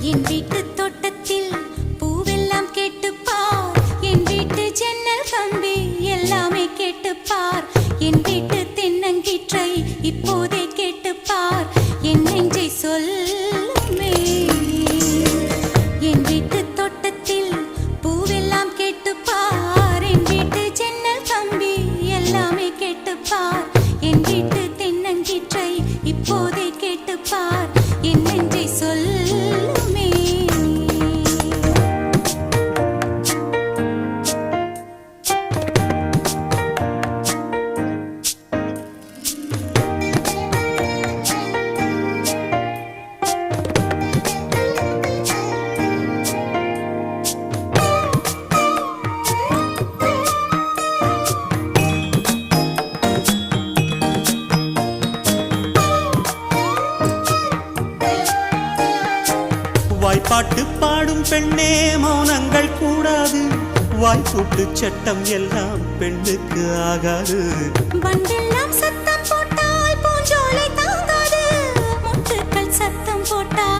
என் வீட்டு தோட்டத்தில் பூவெல்லாம் கேட்டுப்பார், என் வீட்டு ஜன்னல் கம்பி எல்லாமே கேட்டுப்பார், என் வீட்டு தென்னங்கீற்றை இப்போதே கேட்டுப்பார், என் நெஞ்சை சொல்லுமே. என் வீட்டு தோட்டத்தில் பூவெல்லாம் கேட்டுப்பார், என் வீட்டு ஜன்னல் கம்பி எல்லாமே கேட்டுப்பார், என் வீட்டு தென்னங்கீற்றை இப்போதே கேட்டுப்பார், என் நெஞ்சை சொல்லுமே. வாய்ப்பாட்டு பாடும் பெண்ணே மௌனங்கள் கூடாது, வாய்ப்பூட்டு சட்டம் எல்லாம் பெண்ணுக்கு ஆகாது. வண்டெல்லாம் சத்தம்